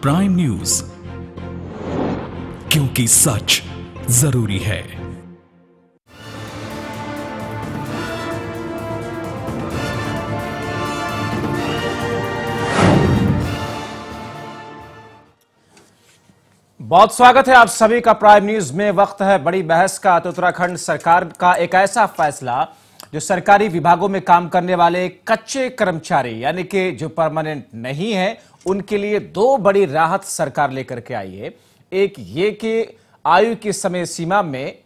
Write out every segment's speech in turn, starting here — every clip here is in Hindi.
प्राइम न्यूज, क्योंकि सच जरूरी है। बहुत स्वागत है आप सभी का प्राइम न्यूज में। वक्त है बड़ी बहस का। तो उत्तराखंड सरकार का एक ऐसा फैसला जो सरकारी विभागों में काम करने वाले कच्चे कर्मचारी यानी कि जो परमानेंट नहीं है उनके लिए दो बड़ी राहत सरकार लेकर के आई है। एक ये कि आयु की समय सीमा में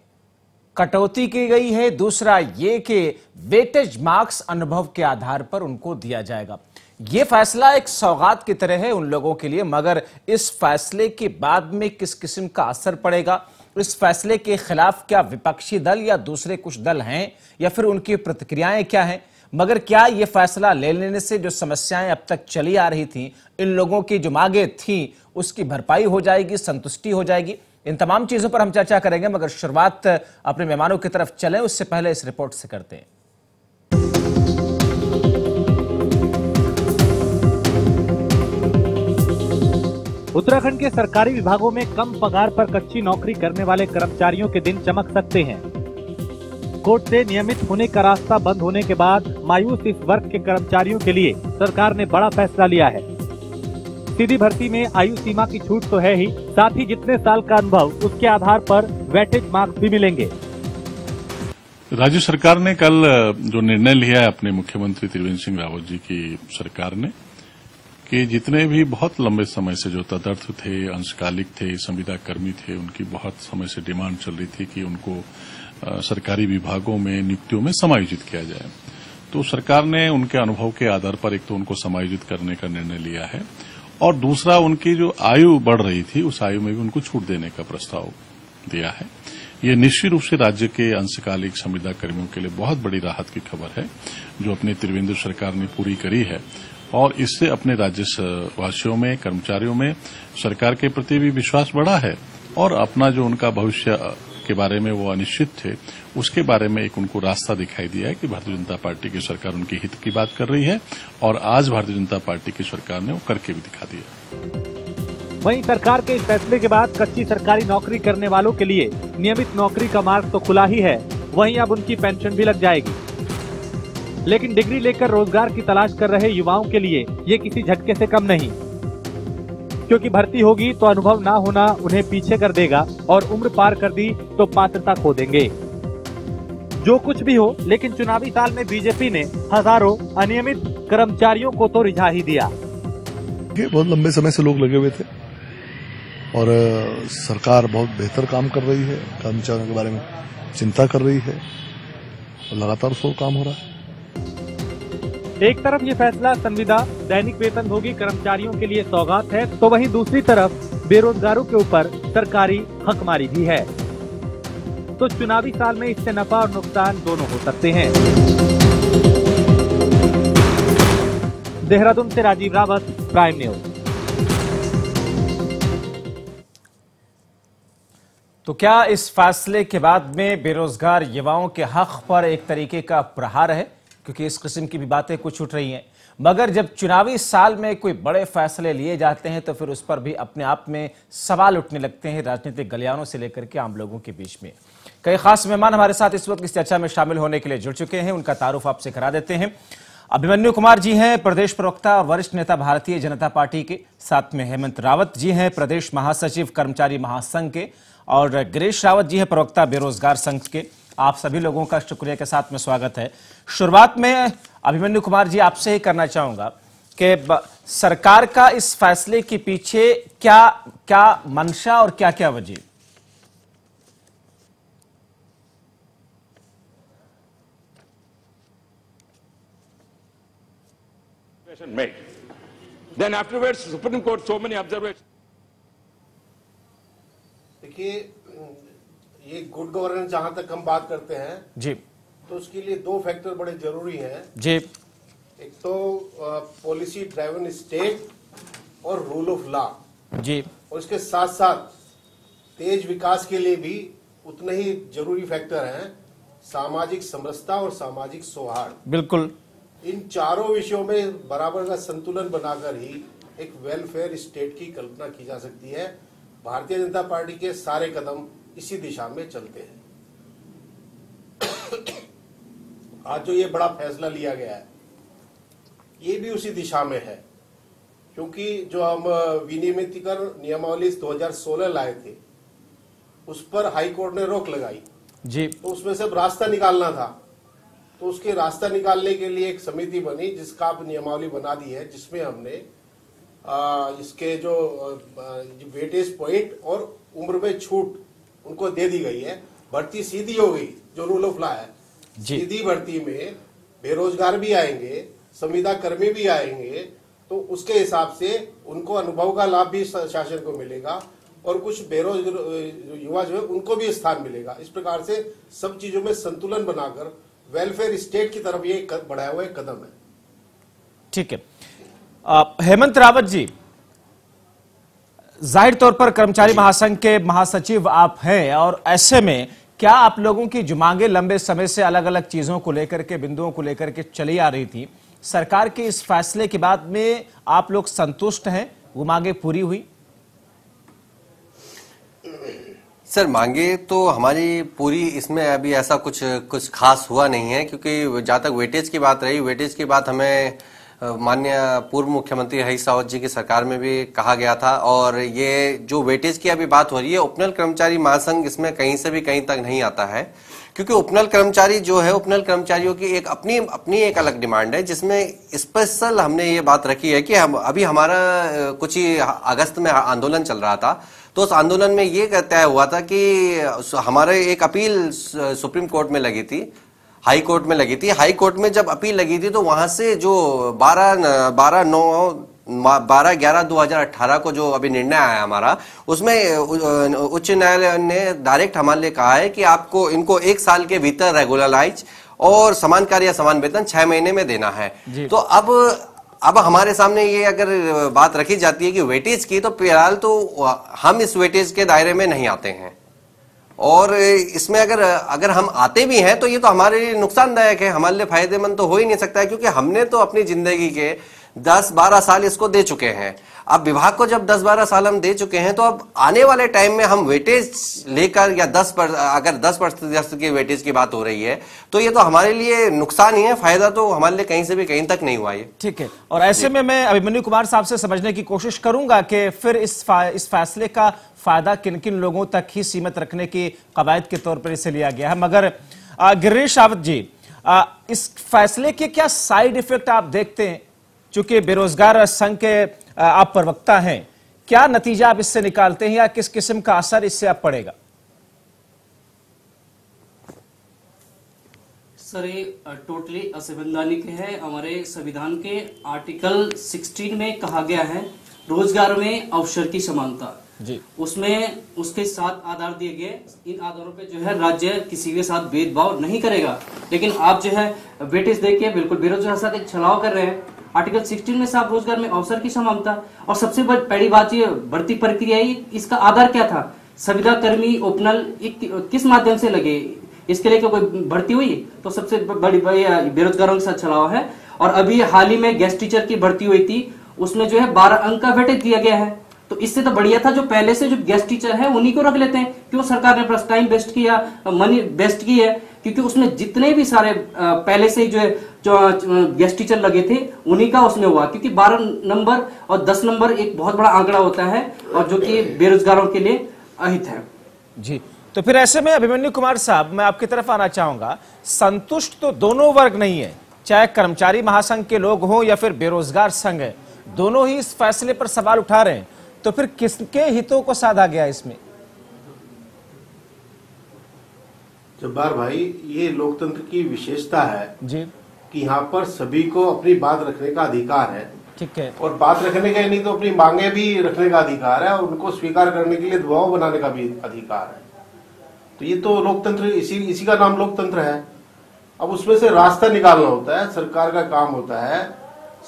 कटौती की गई है, दूसरा ये कि वेटेज मार्क्स अनुभव के आधार पर उनको दिया जाएगा। यह फैसला एक सौगात की तरह है उन लोगों के लिए, मगर इस फैसले के बाद में किस किस्म का असर पड़ेगा, इस फैसले के खिलाफ क्या विपक्षी दल या दूसरे कुछ दल हैं या फिर उनकी प्रतिक्रियाएं क्या हैं, मगर क्या यह फैसला ले लेने से जो समस्याएं अब तक चली आ रही थी, इन लोगों की जो मांगे थी उसकी भरपाई हो जाएगी, संतुष्टि हो जाएगी। इन तमाम चीजों पर हम चर्चा करेंगे, मगर शुरुआत अपने मेहमानों की तरफ चलें उससे पहले इस रिपोर्ट से करते हैं। उत्तराखंड के सरकारी विभागों में कम पगार पर कच्ची नौकरी करने वाले कर्मचारियों के दिन चमक सकते हैं। कोर्ट से नियमित होने का रास्ता बंद होने के बाद मायूस इस वर्ग के कर्मचारियों के लिए सरकार ने बड़ा फैसला लिया है। सीधी भर्ती में आयु सीमा की छूट तो है ही, साथ ही जितने साल का अनुभव उसके आधार पर वेटेज मार्क्स भी मिलेंगे। राज्य सरकार ने कल जो निर्णय लिया है अपने मुख्यमंत्री त्रिवेंद्र सिंह रावत जी की सरकार ने, कि जितने भी बहुत लंबे समय से जो तदर्थ थे, अंशकालिक थे, संविदा कर्मी थे, उनकी बहुत समय से डिमांड चल रही थी कि उनको सरकारी विभागों में नियुक्तियों में समायोजित किया जाए। तो सरकार ने उनके अनुभव के आधार पर एक तो उनको समायोजित करने का निर्णय लिया है और दूसरा उनकी जो आयु बढ़ रही थी उस आयु में भी उनको छूट देने का प्रस्ताव दिया है। ये निश्चित रूप से राज्य के अंशकालिक संविदा कर्मियों के लिए बहुत बड़ी राहत की खबर है जो अपने त्रिवेंद्र सरकार ने पूरी करी है और इससे अपने राज्य वासियों में, कर्मचारियों में सरकार के प्रति भी विश्वास बढ़ा है और अपना जो उनका भविष्य के बारे में वो अनिश्चित थे उसके बारे में एक उनको रास्ता दिखाई दिया है कि भारतीय जनता पार्टी की सरकार उनके हित की बात कर रही है और आज भारतीय जनता पार्टी की सरकार ने वो करके भी दिखा दिया। वहीं सरकार के इस फैसले के बाद कच्ची सरकारी नौकरी करने वालों के लिए नियमित नौकरी का मार्ग तो खुला ही है, वहीं अब उनकी पेंशन भी लग जाएगी। लेकिन डिग्री लेकर रोजगार की तलाश कर रहे युवाओं के लिए ये किसी झटके से कम नहीं, क्योंकि भर्ती होगी तो अनुभव ना होना उन्हें पीछे कर देगा और उम्र पार कर दी तो पात्रता खो देंगे। जो कुछ भी हो, लेकिन चुनावी साल में बीजेपी ने हजारों अनियमित कर्मचारियों को तो रिझा ही दिया। बहुत लंबे समय से लोग लगे हुए थे और सरकार बहुत बेहतर काम कर रही है, कर्मचारियों के बारे में चिंता कर रही है और लगातार उसको काम हो रहा है। एक तरफ ये फैसला संविदा दैनिक वेतन भोगी कर्मचारियों के लिए सौगात है, तो वहीं दूसरी तरफ बेरोजगारों के ऊपर सरकारी हकमारी भी है। तो चुनावी साल में इससे नफा और नुकसान दोनों हो सकते हैं। देहरादून से राजीव रावत, प्राइम न्यूज। तो क्या इस फैसले के बाद में बेरोजगार युवाओं के हक पर एक तरीके का प्रहार है, क्योंकि इस किस्म की भी बातें कुछ उठ रही हैं, मगर जब चुनावी साल में कोई बड़े फैसले लिए जाते हैं तो फिर उस पर भी अपने आप में सवाल उठने लगते हैं राजनीतिक गलियारों से लेकर के आम लोगों के बीच में। कई खास मेहमान हमारे साथ इस वक्त इस चर्चा में शामिल होने के लिए जुड़ चुके हैं, उनका तारुफ आपसे करा देते हैं। अभिमन्यु कुमार जी हैं प्रदेश प्रवक्ता और वरिष्ठ नेता भारतीय जनता पार्टी के, साथ में हेमंत रावत जी हैं प्रदेश महासचिव कर्मचारी महासंघ के, और गिरीश रावत जी हैं प्रवक्ता बेरोजगार संघ के। आप सभी लोगों का शुक्रिया के साथ में स्वागत है। शुरुआत में अभिमन्यु कुमार जी आपसे ही करना चाहूंगा कि सरकार का इस फैसले के पीछे क्या क्या मंशा और क्या क्या वजह? made. Then afterwards, Supreme Court so many observations. देखिए, ये गुड गवर्नेंस जहां तक हम बात करते हैं जी, तो उसके लिए दो फैक्टर बड़े जरूरी हैं जी। एक तो पॉलिसी ड्राइवन स्टेट और रूल ऑफ लॉ जी, और इसके साथ साथ तेज विकास के लिए भी उतने ही जरूरी फैक्टर हैं सामाजिक समरसता और सामाजिक सौहार्द। बिल्कुल। इन चारों विषयों में बराबर का संतुलन बनाकर ही एक वेलफेयर स्टेट की कल्पना की जा सकती है। भारतीय जनता पार्टी के सारे कदम इसी दिशा में चलते हैं। आज जो ये बड़ा फैसला लिया गया है ये भी उसी दिशा में है, क्योंकि जो हम विनियमितीकरण नियमावली 2016 लाए थे उस पर हाई कोर्ट ने रोक लगाई जी। तो उसमें से अब रास्ता निकालना था, तो उसके रास्ता निकालने के लिए एक समिति बनी जिसका अब नियमावली बना दी है, जिसमें हमने इसके जो वेटेज पॉइंट और उम्र में छूट उनको दे दी गई है। भर्ती सीधी हो गई, जो रूल ऑफ लॉ है। सीधी भर्ती में बेरोजगार भी आएंगे, संविदा कर्मी भी आएंगे, तो उसके हिसाब से उनको अनुभव का लाभ भी शासन को मिलेगा और कुछ बेरोजगार युवा जो है उनको भी स्थान मिलेगा। इस प्रकार से सब चीजों में संतुलन बनाकर वेलफेयर स्टेट की तरफ ये बढ़ाया हुआ एक कदम है। ठीक है। हेमंत रावत जी, जाहिर तौर पर कर्मचारी महासंघ के महासचिव आप हैं, और ऐसे में क्या आप लोगों की जो मांगे लंबे समय से अलग अलग चीजों को लेकर के, बिंदुओं को लेकर के चली आ रही थी, सरकार के इस फैसले के बाद में आप लोग संतुष्ट हैं? वो मांगे पूरी हुई? सर, मांगे तो हमारी पूरी, इसमें अभी ऐसा कुछ खास हुआ नहीं है, क्योंकि जहां तक वेटेज की बात रही, वेटेज की बात हमें माननीय पूर्व मुख्यमंत्री हरीश रावत जी की सरकार में भी कहा गया था। और ये जो वेटेज की अभी बात हो रही है, उपनल कर्मचारी महासंघ इसमें कहीं से भी कहीं तक नहीं आता है, क्योंकि उपनल कर्मचारी जो है, उपनल कर्मचारियों की एक अपनी एक अलग डिमांड है, जिसमें स्पेशल हमने ये बात रखी है कि हम अभी हमारा कुछ ही अगस्त में आंदोलन चल रहा था, तो उस आंदोलन में ये तय हुआ था कि हमारे एक अपील सुप्रीम कोर्ट में लगी थी, हाई कोर्ट में लगी थी। हाई कोर्ट में जब अपील लगी थी तो वहां से जो 12/11/2018 को जो अभी निर्णय आया हमारा, उसमें उच्च न्यायालय ने डायरेक्ट हमारे लिए कहा है कि आपको इनको 1 साल के भीतर रेगुलराइज और समान कार्य या समान वेतन 6 महीने में देना है। तो अब हमारे सामने ये अगर बात रखी जाती है कि वेटेज की, तो फिलहाल तो हम इस वेटेज के दायरे में नहीं आते हैं, और इसमें अगर हम आते भी हैं तो ये तो हमारे लिए नुकसानदायक है, हमारे लिए फायदेमंद तो हो ही नहीं सकता है, क्योंकि हमने तो अपनी जिंदगी के 10-12 साल इसको दे चुके हैं। अब विभाग को जब 10-12 साल हम दे चुके हैं, तो अब आने वाले टाइम में हम वेटेज लेकर या अगर 10% की वेटेज की बात हो रही है, तो ये तो हमारे लिए नुकसान ही है, फायदा तो हमारे लिए कहीं से भी कहीं तक नहीं हुआ है। ठीक है। और ऐसे में मैं अभिमन्यु कुमार साहब से समझने की कोशिश करूंगा कि फिर इस फैसले का फायदा किन किन लोगों तक ही सीमित रखने की कवायद के तौर पर इसे लिया गया है। मगर गिरीश रावत जी, इस फैसले के क्या साइड इफेक्ट आप देखते हैं? चूंकि बेरोजगार संघ के आप प्रवक्ता हैं, क्या नतीजा आप इससे निकालते हैं या किस किस्म का असर इससे आप पड़ेगा? सर, ये टोटली असंवैधानिक है। हमारे संविधान के आर्टिकल 16 में कहा गया है रोजगार में अवसर की समानता जी, उसमें उसके 7 आधार दिए गए। इन आधारों पे जो है राज्य किसी के साथ भेदभाव नहीं करेगा, लेकिन आप जो है वेटेज देके बिल्कुल बेरोजगार साथ एक छलाव कर रहे हैं। आर्टिकल 16 में साफ रोजगार में अवसर की समानता, और सबसे बड़ी बात ये भर्ती प्रक्रिया, इसका आधार क्या था? संविदा कर्मी उपनल किस माध्यम से लगे, इसके लिए कोई भर्ती हुई? तो सबसे बड़ी बेरोजगारों के साथ छलावा है। और अभी हाल ही में गेस्ट टीचर की भर्ती हुई थी, उसमें जो है 12 अंक का वेटेज दिया गया है। तो इससे तो बढ़िया था जो पहले से जो गेस्ट टीचर है उन्हीं को रख लेते हैं। क्यों सरकार ने प्लस टाइम बेस्ट किया, मनी बेस्ट की है? क्योंकि उसमें जितने भी सारे पहले से ही जो गेस्ट टीचर लगे थे उन्हीं का उसमें हुआ, क्योंकि 12 नंबर और 10 नंबर एक बहुत बड़ा आंकड़ा होता है, और जो कि बेरोजगारों के लिए अहित है। जी, तो फिर ऐसे में अभिमन्यु कुमार साहब, मैं आपकी तरफ आना चाहूंगा। संतुष्ट तो दोनों वर्ग नहीं है, चाहे कर्मचारी महासंघ के लोग हों या फिर बेरोजगार संघ है, दोनों ही इस फैसले पर सवाल उठा रहे हैं। तो फिर किसके हितों को साधा गया इसमें? जब्बार भाई, ये लोकतंत्र की विशेषता है जी कि यहाँ पर सभी को अपनी बात रखने का अधिकार है। ठीक है। और बात रखने का ही नहीं तो अपनी मांगे भी रखने का अधिकार है, और उनको स्वीकार करने के लिए दबाव बनाने का भी अधिकार है। तो ये तो लोकतंत्र, इसी का नाम लोकतंत्र है। अब उसमें से रास्ता निकालना होता है, सरकार का काम होता है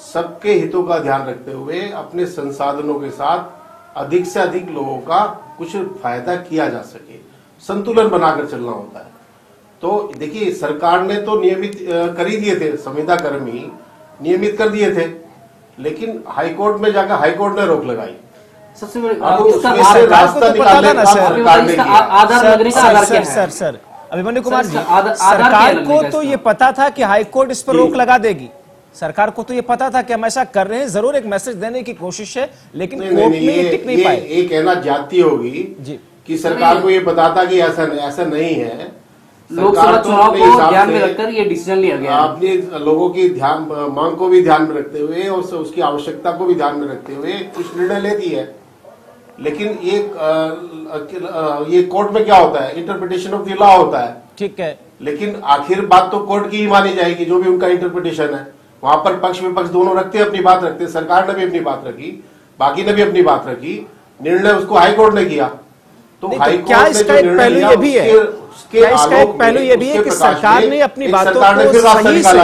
सबके हितों का ध्यान रखते हुए अपने संसाधनों के साथ अधिक से अधिक लोगों का कुछ फायदा किया जा सके, संतुलन बनाकर चलना होता है। तो देखिए, सरकार ने तो नियमित कर ही दिए थे, संविदा कर्मी नियमित कर दिए थे, लेकिन हाईकोर्ट में जाकर हाईकोर्ट ने रोक लगाई। सबसे बड़ी अब इसका उसमें से रास्ता निकालने का सरकार ने किया। आधार नगरी का आधार क्या है? सर अभिमन्यु कुमार जी, आधार सरकार क्या को लगेगा तो इसका? ये पता था कि हाईकोर्ट इस पर रोक लगा देगी। सरकार को तो ये पता था कि हम ऐसा कर रहे हैं, जरूर एक मैसेज देने की कोशिश है, लेकिन कोर्ट में ये टिक नहीं पाए। ये कहना जाती होगी जी कि सरकार को ये पता था कि ऐसा नहीं है। लोकसभा चुनाव को ध्यान में रखकर ये डिसीजन लिया गया है। अपने लोगों की मांग को भी ध्यान में रखते हुए और उसकी आवश्यकता को भी ध्यान में रखते हुए कुछ निर्णय लेती है। लेकिन ये कोर्ट में क्या होता है, इंटरप्रिटेशन ऑफ द लॉ होता है। ठीक है, लेकिन आखिर बात तो कोर्ट की ही मानी जाएगी, जो भी उनका इंटरप्रिटेशन है। वहां पर पक्ष विपक्ष दोनों रखते हैं, अपनी बात रखते हैं। सरकार ने भी अपनी बात रखी, बाकी ने भी अपनी बात रखी, निर्णय उसको हाईकोर्ट ने किया। तो हाईकोर्ट क्या ने इसका जो एक निर्णय पहलू लिया, ये भी है, क्या इसका एक पहलू ये भी है कि सरकार ने अपनी बातों को सही से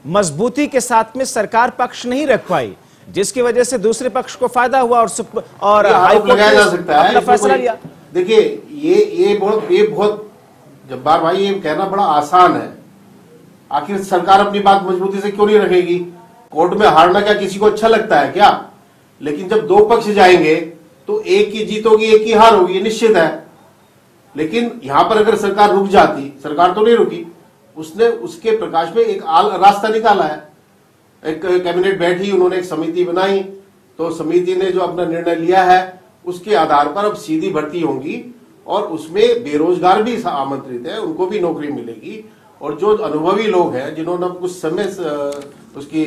मजबूती के साथ में सरकार पक्ष नहीं रख पाई, जिसकी वजह से दूसरे पक्ष को फायदा हुआ और हाईकोर्ट लगाया जा सकता है, अपना फैसला लिया। देखिए ये बहुत जब्बार भाई, ये कहना बड़ा आसान है। आखिर सरकार अपनी बात मजबूती से क्यों नहीं रखेगी? कोर्ट में हारना क्या किसी को अच्छा लगता है क्या? लेकिन जब दो पक्ष जाएंगे तो एक की जीत होगी, एक की हार होगी, ये निश्चित है। लेकिन यहां पर अगर सरकार रुक जाती, सरकार तो नहीं रुकी, उसने उसके प्रकाश में एक रास्ता निकाला है। एक कैबिनेट बैठी, उन्होंने एक समिति बनाई, तो समिति ने जो अपना निर्णय लिया है उसके आधार पर अब सीधी भर्ती होंगी और उसमें बेरोजगार भी आमंत्रित है, उनको भी नौकरी मिलेगी। और जो अनुभवी लोग हैं जिन्होंने कुछ समय उसकी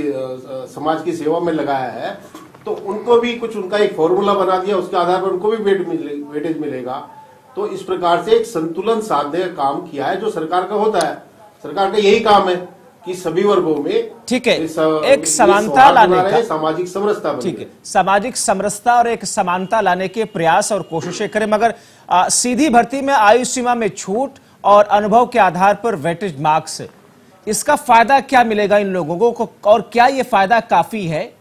समाज की सेवा में लगाया है, तो उनको भी कुछ उनका एक फॉर्मूला बना दिया, उसके आधार पर उनको भी वेटेज मिलेगा। तो इस प्रकार से एक संतुलन साधने का काम किया है, जो सरकार का होता है। सरकार का यही काम है कि सभी वर्गों में ठीक है एक समानता लाने का, सामाजिक समरसता, ठीक है सामाजिक समरसता और एक समानता लाने के प्रयास और कोशिशें करें। मगर सीधी भर्ती में आयु सीमा में छूट और अनुभव के आधार पर वेटेज मार्क्स, इसका फायदा क्या मिलेगा इन लोगों को, और क्या ये फायदा काफी है?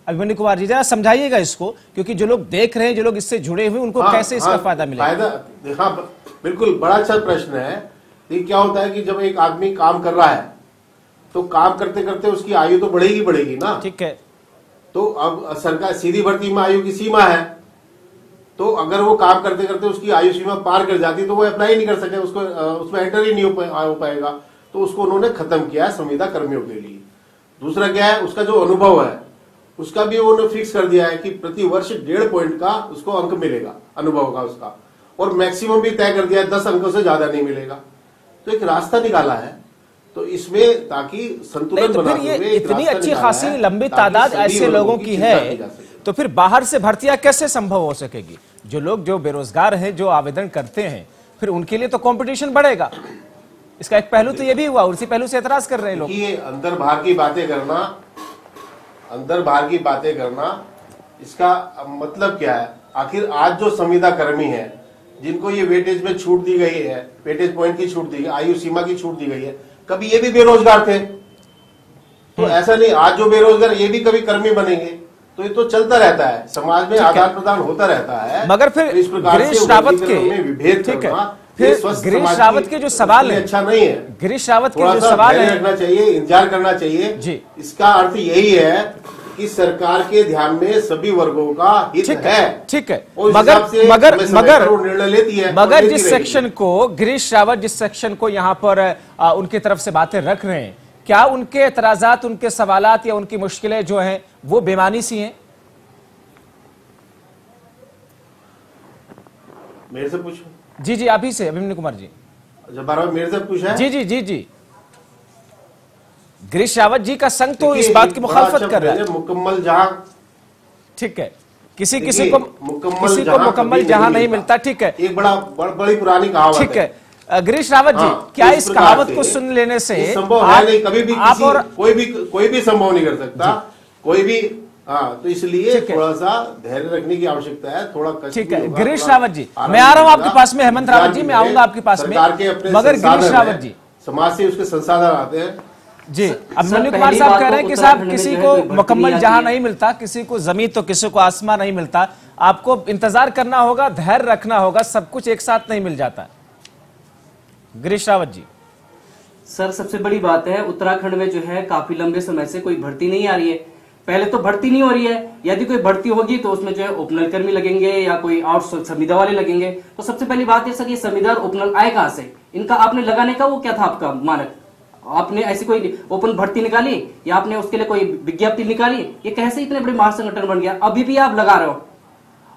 अभिमन्यु कुमार जी जरा समझाइएगा इसको, क्योंकि जो लोग देख रहे हैं, जो लोग इससे जुड़े हुए, उनको कैसे इसका फायदा मिलेगा? फायदा, हाँ बिल्कुल, बड़ा अच्छा प्रश्न है। ये क्या होता है कि जब एक आदमी काम कर रहा है तो काम करते करते उसकी आयु तो बढ़ेगी ना। ठीक है, तो अब सरकार सीधी भर्ती में आयु की सीमा है, तो अगर वो काम करते करते उसकी आयु सीमा पार कर जाती तो वो अप्लाई नहीं कर सके, उसको उसमें एंटर ही नहीं हो पाएगा। तो उसको उन्होंने खत्म किया है संविदा कर्मियों के लिए। दूसरा क्या है, उसका जो अनुभव है उसका भी उन्होंने फिक्स कर दिया है कि प्रति वर्ष 1.5 पॉइंट का उसको अंक मिलेगा अनुभव का उसका, और मैक्सिमम भी तय कर दिया है, 10 अंकों से ज्यादा नहीं मिलेगा। तो एक रास्ता निकाला है, तो इसमें ताकि संतुलन बना हुए इतनी अच्छी खासी लंबी तादाद ऐसे लोगों की है, तो फिर बाहर से भर्तियां कैसे संभव हो सकेगी? जो लोग जो बेरोजगार हैं, जो आवेदन करते हैं, फिर उनके लिए तो कंपटीशन बढ़ेगा। इसका एक पहलू तो ये भी हुआ, उसी पहलू से एतराज कर रहे हैं लोग। ये अंदर बाहर की बातें करना, इसका मतलब क्या है? आखिर आज जो संविदा कर्मी है जिनको ये वेटेज में छूट दी गई है, वेटेज पॉइंट की छूट दी गई, आयु सीमा की छूट दी गई है, कभी ये भी बेरोजगार थे। तो ऐसा नहीं आज जो बेरोजगार ये भी कभी कर्मी बनेंगे। तो ये तो चलता रहता है, समाज में आदान प्रदान होता रहता है। मगर फिर इस प्रकार गिरीश रावत के विभेद करना, फिर गिरीश रावत के जो सवाल है, अच्छा नहीं है। गिरीश रावत के जो सवाल है, रखना चाहिए, इंतजार करना चाहिए जी। इसका अर्थ यही है कि सरकार के ध्यान में सभी वर्गों का हित है। ठीक है, मगर निर्णय लेती है। मगर जिस सेक्शन को गिरीश रावत जिस सेक्शन को यहाँ पर उनकी तरफ से बातें रख रहे हैं, क्या उनके एतराजात, उनके सवालात या उनकी मुश्किलें जो हैं वो बेमानी सी हैं? मेरे से पूछो। जी आप ही से, अभिमन्यु कुमार जी। जब मेरे से पूछा है? जी गिरीश रावत जी का संघ तो इस बात की मुखालफत कर रहा है। मुकम्मल जहां, ठीक है, किसी को मुकम्मल जहां नहीं मिलता। ठीक है, एक बड़ी पुरानी कहावत है। ठीक है गिरीश रावत जी, क्या इस कहावत को सुन लेने से संभव है नहीं, कभी भी आप और कोई भी संभव नहीं कर सकता, कोई भी। तो इसलिए थोड़ा सा धैर्य रखने की आवश्यकता है, थोड़ा कष्ट। ठीक है गिरीश रावत जी, मैं आ रहा हूं आपके पास में। हेमंत रावत जी, मैं आऊंगा आपके पास में। मगर गिरीश रावत जी, समाज से उसके संसाधन आते हैं जी। अभिमन्यु कुमार साहब कह रहे हैं कि साहब किसी को मुकम्मल जहां नहीं मिलता, किसी को जमीन तो किसी को आसमान नहीं मिलता, आपको इंतजार करना होगा, धैर्य रखना होगा, सब कुछ एक साथ नहीं मिल जाता। गिरीश रावत जी। सर सबसे बड़ी बात है, उत्तराखंड में जो है काफी लंबे समय से कोई भर्ती नहीं आ रही है, पहले तो भर्ती नहीं हो रही है, यदि कोई भर्ती होगी तो उसमें जो है उपनल कर्मी लगेंगे या कोई आउट संविदा वाले लगेंगे। तो सबसे पहली बात है सर, ये संविदा और उपनल आए कहां से? इनका आपने लगाने का वो क्या था आपका मानक? आपने ऐसी कोई ओपन भर्ती निकाली या आपने उसके लिए कोई विज्ञप्ति निकाली? ये कैसे इतने बड़े महासंगठन बन गया? अभी भी आप लगा रहे हो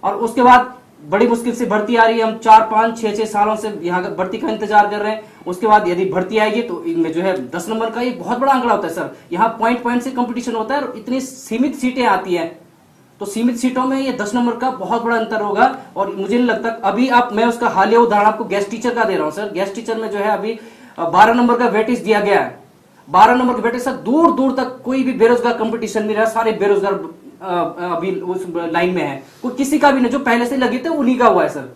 और उसके बाद बड़ी मुश्किल से भर्ती आ रही है। हम 4, 5, 6 सालों से यहाँ भर्ती का इंतजार कर रहे हैं। उसके बाद यदि भर्ती आएगी तो इनमें जो है 10 नंबर का एक बहुत बड़ा आंकड़ा होता है सर। यहाँ पॉइंट से कंपटीशन होता है और इतनी सीमित सीटें आती हैं, तो सीमित सीटों में ये 10 नंबर का बहुत बड़ा अंतर होगा। और मुझे नहीं लगता अभी मैं उसका हालिया उदाहरण आपको गेस्ट टीचर का दे रहा हूँ सर। गेस्ट टीचर में जो है अभी 12 नंबर का वेटेज दिया गया है। 12 नंबर का वेटेज सर, दूर दूर तक कोई भी बेरोजगार कंपटीशन नहीं रहा, सारे बेरोजगार अभी उस लाइन में है, कोई किसी का भी नहीं, जो पहले से लगे थे उन्हीं का हुआ है सर।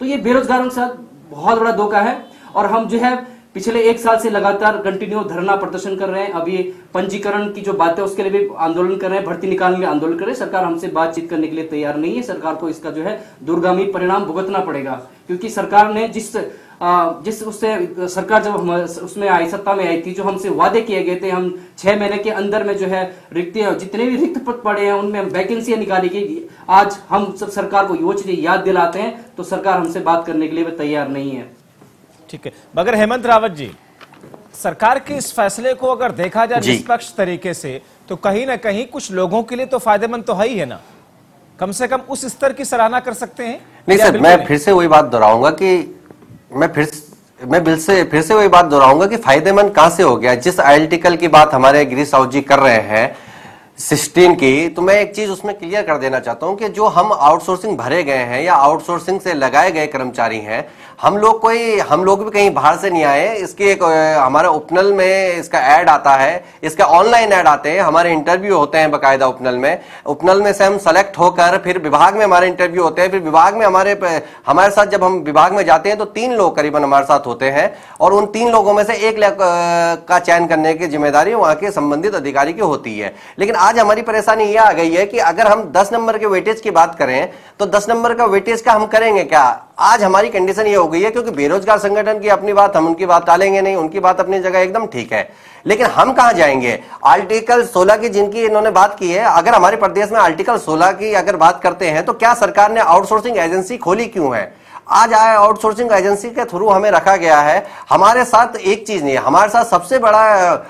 तो ये बेरोजगारों के साथ बहुत बड़ा धोखा है। और हम जो है पिछले 1 साल से लगातार कंटिन्यू धरना प्रदर्शन कर रहे हैं। अभी पंजीकरण की जो बात है उसके लिए भी आंदोलन कर रहे हैं, भर्ती निकालने के लिए आंदोलन कर रहे हैं। सरकार हमसे बातचीत करने के लिए तैयार नहीं है। सरकार को इसका जो है दूरगामी परिणाम भुगतना पड़ेगा, क्योंकि सरकार ने जिस उससे सरकार जब हम उसमें आई, सत्ता में आई थी, जो हमसे वादे किए गए थे, हम 6 महीने के अंदर में जो है जितने भी रिक्त पद पड़े हैं उनमें वैकेंसियां निकाली गई। आज हम सब सरकार को वो चीजें याद दिलाते हैं तो सरकार हमसे बात करने के लिए तैयार नहीं है। ठीक है, मगर हेमंत रावत जी, सरकार के इस फैसले को अगर देखा जाए निष्पक्ष तरीके से तो कहीं ना कहीं कुछ लोगों के लिए तो फायदेमंद तो है ही है ना, कम से कम उस स्तर की सराहना कर सकते हैं। नहीं सर, मैं फिर से वही बात दोहराऊंगा कि मैं फिर से वही बात दोहराऊंगा कि फायदेमंद कहां से हो गया। जिस आर्टिकल की बात हमारे गिरीश राउत जी कर रहे हैं 16 की, तो मैं एक चीज उसमें क्लियर कर देना चाहता हूं कि जो हम आउटसोर्सिंग भरे गए हैं या आउटसोर्सिंग से लगाए गए कर्मचारी हैं, हम लोग भी कहीं बाहर से नहीं आए। इसके एक हमारा उपनल में इसका ऐड आता है, इसका ऑनलाइन ऐड आते हैं, हमारे इंटरव्यू होते हैं बकायदा उपनल में से हम सेलेक्ट होकर फिर विभाग में हमारे इंटरव्यू होते हैं। फिर विभाग में हमारे साथ जब हम विभाग में जाते हैं तो 3 लोग करीबन हमारे साथ होते हैं और उन 3 लोगों में से 1 का चयन करने की जिम्मेदारी वहां के संबंधित अधिकारी की होती है। लेकिन आज हमारी परेशानी यह आ गई है कि अगर हम 10 नंबर के वेटेज की बात करें तो 10 नंबर का वेटेज का हम करेंगे क्या? आज हमारी कंडीशन ये हो गई है, क्योंकि बेरोजगार संगठन की अपनी बात, हम उनकी बात टालेंगे नहीं, उनकी बात अपनी जगह एकदम ठीक है, लेकिन हम कहां जाएंगे? आर्टिकल 16 की जिनकी इन्होंने बात की है, अगर हमारे प्रदेश में आर्टिकल 16 की अगर बात करते हैं तो क्या सरकार ने आउटसोर्सिंग एजेंसी खोली क्यों है? आज आउटसोर्सिंग एजेंसी के थ्रू हमें रखा गया है। हमारे साथ एक चीज नहीं है, हमारे साथ सबसे बड़ा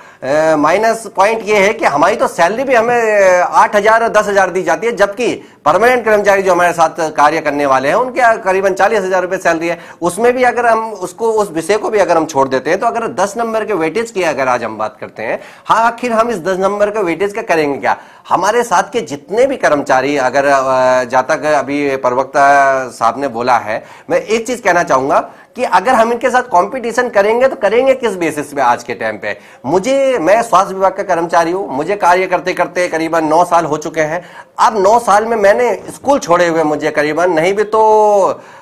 माइनस पॉइंट ये है कि हमारी तो सैलरी भी हमें 8,000 और 10,000 दी जाती है, जबकि परमानेंट कर्मचारी जो हमारे साथ कार्य करने वाले हैं उनके करीबन 40,000 रुपए सैलरी है। उसमें भी अगर हम उस विषय को भी अगर हम छोड़ देते हैं तो अगर 10 नंबर के वेटेज की अगर आज हम बात करते हैं, हाँ आखिर हम इस 10 नंबर के वेटेज का करेंगे क्या? हमारे साथ के जितने भी कर्मचारी, अगर जहां तक अभी प्रवक्ता साहब ने बोला है, मैं एक चीज कहना चाहूंगा कि अगर हम इनके साथ कंपटीशन करेंगे तो करेंगे किस बेसिस पे? आज के टाइम पे मैं स्वास्थ्य विभाग का कर्मचारी हूं, मुझे कार्य करते करते करीबन 9 साल हो चुके हैं। अब 9 साल में मैंने स्कूल छोड़े हुए मुझे करीबन नहीं भी तो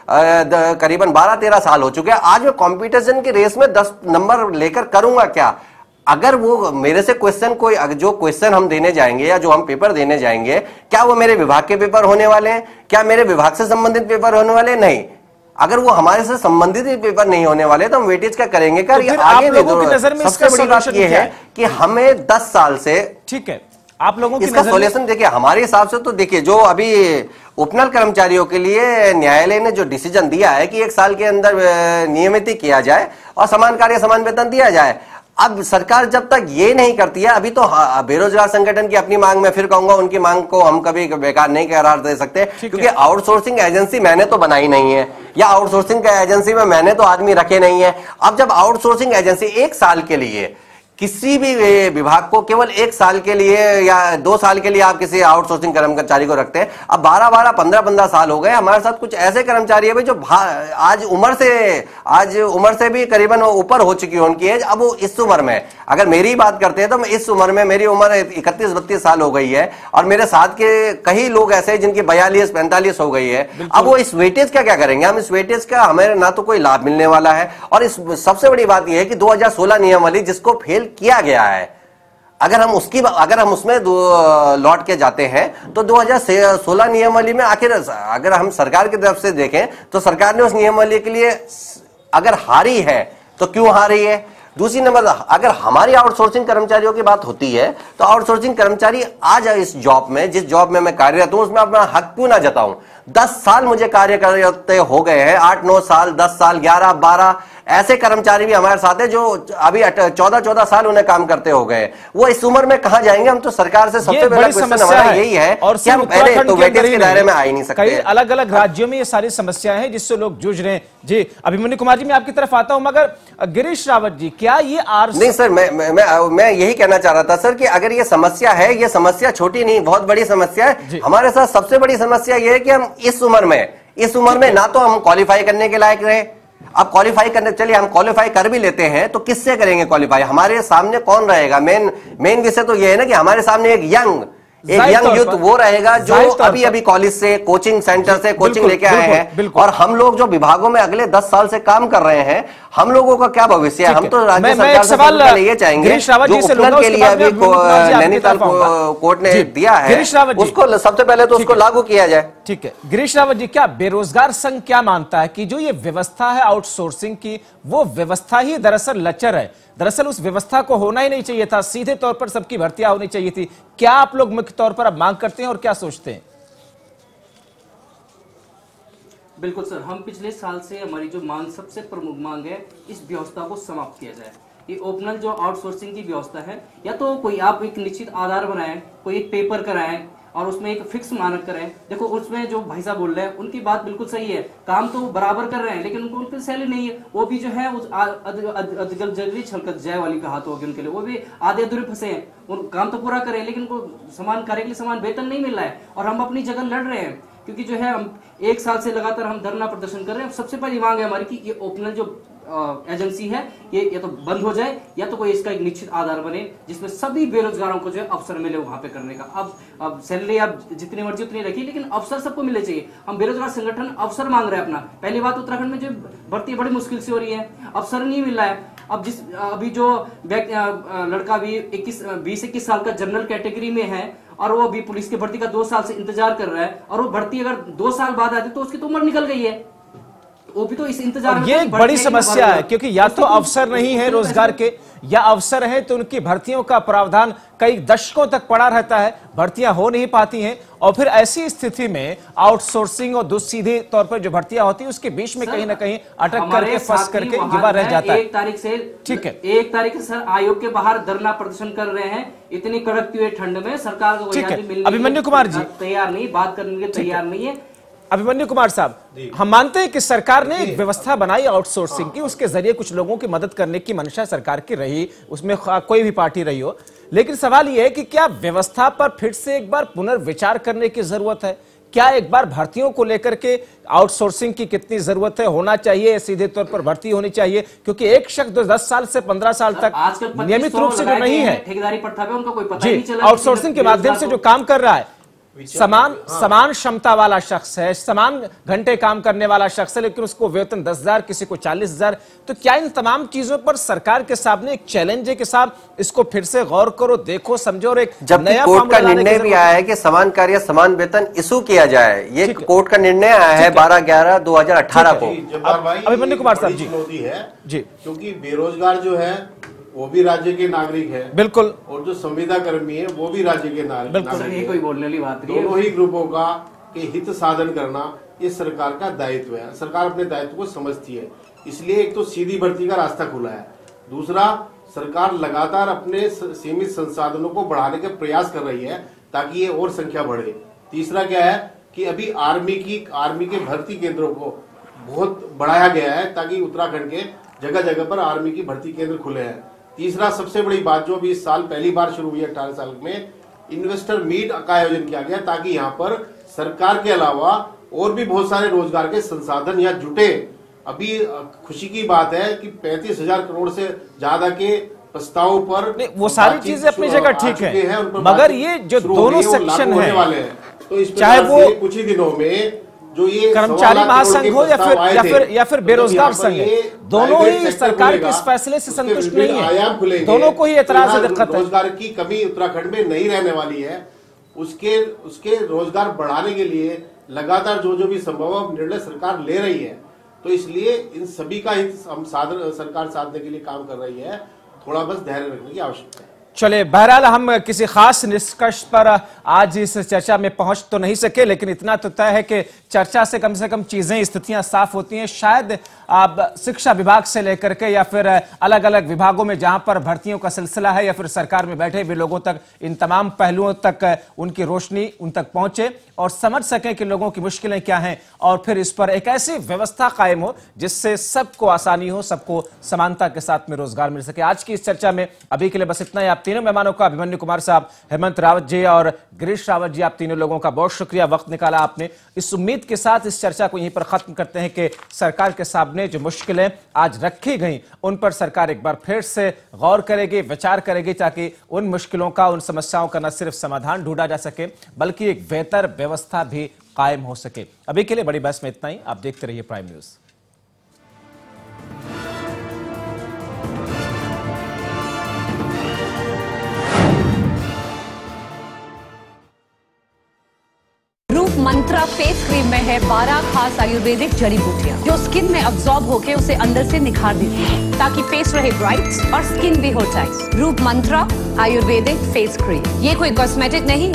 करीबन 12-13 साल हो चुके हैं। आज मैं कंपटीशन की रेस में 10 नंबर लेकर करूंगा क्या? अगर वो मेरे से जो क्वेश्चन हम देने जाएंगे या जो हम पेपर देने जाएंगे, क्या वो मेरे विभाग के पेपर होने वाले हैं? क्या मेरे विभाग से संबंधित पेपर होने वाले? नहीं। अगर वो हमारे से संबंधित पेपर नहीं होने वाले तो हम वेटेज का करेंगे क्या? तो आगे सबसे बड़ी बात ये है कि हमें 10 साल से, ठीक है, आप लोगों की इसका सॉल्यूशन देखिए हमारे हिसाब से तो देखिए, जो अभी उपनल कर्मचारियों के लिए न्यायालय ने जो डिसीजन दिया है कि 1 साल के अंदर नियमित किया जाए और समान कार्य समान वेतन दिया जाए। अब सरकार जब तक ये नहीं करती है, अभी तो बेरोजगार संगठन की अपनी मांग, मैं फिर कहूंगा उनकी मांग को हम कभी बेकार नहीं करार दे सकते, क्योंकि आउटसोर्सिंग एजेंसी मैंने तो बनाई नहीं है या आउटसोर्सिंग का एजेंसी में मैंने तो आदमी रखे नहीं है। अब जब आउटसोर्सिंग एजेंसी 1 साल के लिए किसी भी विभाग को केवल 1 साल के लिए या 2 साल के लिए आप किसी आउटसोर्सिंग कर्मचारी को रखते हैं, अब 12-12, 15-15 साल हो गए। हमारे साथ कुछ ऐसे कर्मचारी है जो आज उम्र से भी करीबन ऊपर हो चुकी है उनकी एज। अब वो इस उम्र में, अगर मेरी बात करते हैं तो मैं इस उम्र में, मेरी उम्र 31-32 साल हो गई है और मेरे साथ के कई लोग ऐसे हैं जिनकी 42-45 हो गई है। अब वो इस वेटेज का क्या करेंगे? हम इस वेटेज का हमें ना तो कोई लाभ मिलने वाला है, और इस सबसे बड़ी बात यह है कि 2016 नियमावली जिसको फेल किया गया है, अगर हम उसमें लौट के जाते हैं तो 2016 नियमावली में आखिर अगर हम सरकार की तरफ से देखें तो सरकार ने उस नियमावली के लिए अगर हारी है तो क्यों हारी है? दूसरी नंबर, अगर हमारी आउटसोर्सिंग कर्मचारियों की बात होती है तो आउटसोर्सिंग कर्मचारी आ जाए इस जॉब में, जिस जॉब में मैं कार्यरत हूं उसमें अपना हक क्यों ना जताऊं। 10 साल मुझे कार्य करते हो गए हैं, 8-9 साल, 10 साल, 11-12 ऐसे कर्मचारी भी हमारे साथ हैं जो अभी 14-14 साल उन्हें काम करते हो गए। वो इस उम्र में कहाँ जाएंगे? हम तो सरकार से सबसे पहला क्वेश्चन हमारा यही है और कि हम पहले तो वेटेज के दायरे में आ ही नहीं सकते। कई अलग अलग राज्यों में ये सारी समस्याएं हैं जिससे लोग जूझ रहे हैं। जी अभिमन्यु कुमार जी, मैं आपकी तरफ आता हूं, मगर गिरीश रावत जी, क्या ये नहीं सर, मैं यही कहना चाह रहा था सर कि अगर ये समस्या है, ये समस्या छोटी नहीं, बहुत बड़ी समस्या है। हमारे साथ सबसे बड़ी समस्या ये है कि हम इस उम्र में ना तो हम क्वालिफाई करने के लायक रहे। अब क्वालिफाई करने, चलिए हम क्वालिफाई कर भी लेते हैं तो किससे करेंगे क्वालिफाई? हमारे सामने कौन रहेगा? मेन विषय तो ये है ना कि हमारे सामने एक यंग यूथ वो रहेगा जो अभी कॉलेज से, कोचिंग सेंटर से कोचिंग लेके आए हैं, और हम लोग जो विभागों में अगले 10 साल से काम कर रहे हैं, हम लोगों का क्या भविष्य है? हम तो राज्य सरकार से पहले ये चाहेंगे जो उपनल के लिए अभी नैनीताल कोर्ट ने दिया है उसको सबसे पहले तो उसको लागू किया जाए। ठीक है गिरीश रावत जी, क्या बेरोजगार संघ क्या मानता है कि जो ये व्यवस्था है आउटसोर्सिंग की, वो व्यवस्था ही दरअसल लचर है? दरअसल उस व्यवस्था को होना ही नहीं चाहिए था, सीधे तौर पर सबकी भर्तियां होनी चाहिए थी। क्या आप लोग मुख्य तौर पर अब मांग करते हैं और क्या सोचते हैं? बिल्कुल सर, हम पिछले साल से हमारी जो मांग, सबसे प्रमुख मांग है, इस व्यवस्था को समाप्त किया जाए। ये ओपनल जो आउटसोर्सिंग की व्यवस्था है, या तो कोई आप एक निश्चित आधार बनाएं, कोई एक पेपर कराएं और उसमें एक फिक्स मानक करें। देखो उसमें जो भाई साहब बोल रहे हैं उनकी बात बिल्कुल सही है, काम तो बराबर कर रहे हैं लेकिन उनको उनकी सैलरी नहीं है। वो भी जो है उस अदगल जगली छलकत जय वाली का हाथ होगी उनके लिए, वो भी आधे अधूरे फंसे हैं। उन काम तो पूरा करें लेकिन उनको समान कार्य के लिए समान वेतन नहीं मिल रहा है, और हम अपनी जगह लड़ रहे हैं क्योंकि जो है हम 1 साल से लगातार हम धरना प्रदर्शन कर रहे हैं। सबसे पहली मांग है हमारी कि ये ओपनल जो एजेंसी है ये या तो बंद हो जाए या तो कोई इसका एक निश्चित आधार बने जिसमें सभी बेरोजगारों को जो है अवसर मिले वहां पे करने का। अब सैलरी आप जितनी मर्जी उतनी रखिए लेकिन अवसर सबको मिले चाहिए। हम बेरोजगार संगठन अवसर मांग रहे हैं अपना। पहली बात, उत्तराखंड में जो भर्ती बड़ी मुश्किल से हो रही है, अवसर नहीं मिल रहा है। अब अभी जो लड़का भी 20-21 साल का जनरल कैटेगरी में है और वो अभी पुलिस की भर्ती का 2 साल से इंतजार कर रहा है, और वो भर्ती अगर 2 साल बाद आती तो उसकी तो उम्र निकल गई है, वो भी तो इस इंतजार में। ये एक बड़ी समस्या है क्योंकि या तो अवसर नहीं है रोजगार के, या अवसर है तो उनकी भर्तियों का प्रावधान कई दशकों तक पड़ा रहता है, भर्तियां हो नहीं पाती हैं, और फिर ऐसी स्थिति में आउटसोर्सिंग और सीधे तौर पर जो भर्तियां होती है उसके बीच में कहीं ना कहीं अटक करके फंस करके युवा रह जाता है। 1 तारीख से, ठीक है, 1 तारीख से सर आयोग के बाहर धरना प्रदर्शन कर रहे हैं। इतनी कड़कती हुई ठंड में सरकार को अभिमन्यु कुमार जी तैयार नहीं, बात करने के तैयार नहीं है। अभिमन्यु कुमार साहब, हम मानते हैं कि सरकार ने एक व्यवस्था बनाई आउटसोर्सिंग की, उसके जरिए कुछ लोगों की मदद करने की मंशा सरकार की रही, उसमें कोई भी पार्टी रही हो, लेकिन सवाल यह है कि क्या व्यवस्था पर फिर से एक बार पुनर्विचार करने की जरूरत है? क्या एक बार भर्तियों को लेकर के आउटसोर्सिंग की कितनी जरूरत है, होना चाहिए सीधे तौर पर भर्ती होनी चाहिए? क्योंकि एक शख्स 10 साल से 15 साल तक नियमित रूप से जो नहीं है, ठेकेदारी प्रथा पे उनका कोई पता नहीं चला, आउटसोर्सिंग के माध्यम से जो काम कर रहा है, समान क्षमता वाला शख्स है, समान घंटे काम करने वाला शख्स है, लेकिन उसको वेतन 10,000, किसी को 40,000, तो क्या इन तमाम चीजों पर सरकार के सामने एक चैलेंज है कि साहब इसको फिर से गौर करो, देखो, समझो, और एक नया कोर्ट का निर्णय भी आया है कि समान कार्य समान वेतन इशू किया जाए। ये कोर्ट का निर्णय आया है 12/11/2018 को। अभिमन्यु कुमार साहब जी, क्योंकि बेरोजगार जो है वो भी राज्य के नागरिक है, बिल्कुल, और जो संविदा कर्मी है वो भी राज्य के नागरिक है। कोई बोलने वाली बात नहीं है। दोनों ही ग्रुपों का के हित साधन करना ये सरकार का दायित्व है। सरकार अपने दायित्व को समझती है, इसलिए एक तो सीधी भर्ती का रास्ता खुला है, दूसरा सरकार लगातार अपने सीमित संसाधनों को बढ़ाने का प्रयास कर रही है ताकि ये और संख्या बढ़े। तीसरा क्या है कि अभी आर्मी के भर्ती केंद्रों को बहुत बढ़ाया गया है ताकि उत्तराखंड के जगह जगह पर आर्मी की भर्ती केंद्र खुले हैं। तीसरा सबसे बड़ी बात जो अभी इस साल पहली बार शुरू हुई है 18 साल में, इन्वेस्टर मीट का आयोजन किया गया ताकि यहाँ पर सरकार के अलावा और भी बहुत सारे रोजगार के संसाधन यहाँ जुटे। अभी खुशी की बात है कि 35,000 करोड़ से ज्यादा के प्रस्तावों पर वो सारी चीजें अपनी जगह ठीक है, मगर ये जो दोनों सेक्शन है वाले हैं, तो इस चाहे वो कुछ ही दिनों में जो ये कर्मचारी महासंघ हो या फिर बेरोजगार संघ है, दोनों ही सरकार के इस फैसले से संतुष्ट नहीं है, दोनों को ही एतराज है, दिक्कत है। रोजगार की कमी उत्तराखंड में नहीं रहने वाली है, उसके रोजगार बढ़ाने के लिए लगातार जो भी संभव निर्णय सरकार ले रही है। तो इसलिए इन सभी का हित हम सरकार साधने के लिए काम कर रही है। थोड़ा बस धैर्य रखने की आवश्यकता है। चले, बहरहाल हम किसी खास निष्कर्ष पर आज इस चर्चा में पहुंच तो नहीं सके, लेकिन इतना तो तय है कि चर्चा से कम चीजें, स्थितियां साफ होती हैं। शायद अब शिक्षा विभाग से लेकर के या फिर अलग अलग विभागों में जहां पर भर्तियों का सिलसिला है या फिर सरकार में बैठे हुए लोगों तक, इन तमाम पहलुओं तक उनकी रोशनी उन तक पहुंचे और समझ सकें कि लोगों की मुश्किलें क्या हैं, और फिर इस पर एक ऐसी व्यवस्था कायम हो जिससे सबको आसानी हो, सबको समानता के साथ में रोजगार मिल सके। आज की इस चर्चा में अभी के लिए बस इतना ही। आप तीनों मेहमानों का, अभिमन्यु कुमार साहब, हेमंत रावत जी और गिरीश रावत जी, आप तीनों लोगों का बहुत शुक्रिया, वक्त निकाला आपने। इस उम्मीद के साथ इस चर्चा को यहीं पर खत्म करते हैं कि सरकार के सामने जो मुश्किलें आज रखी गई उन पर सरकार एक बार फिर से गौर करेगी, विचार करेगी, ताकि उन मुश्किलों का, उन समस्याओं का न सिर्फ समाधान ढूंढा जा सके बल्कि एक बेहतर व्यवस्था भी कायम हो सके। अभी के लिए बड़ी बहस में इतना ही। आप देखते रहिए प्राइम न्यूज। मंत्रा फेस क्रीम में है 12 खास आयुर्वेदिक जड़ी बूटियां जो स्किन में अब्सॉर्ब होके उसे अंदर से निखार देती है ताकि फेस रहे ब्राइट और स्किन भी हो टाइट। रूप मंत्रा आयुर्वेदिक फेस क्रीम, ये कोई कॉस्मेटिक नहीं।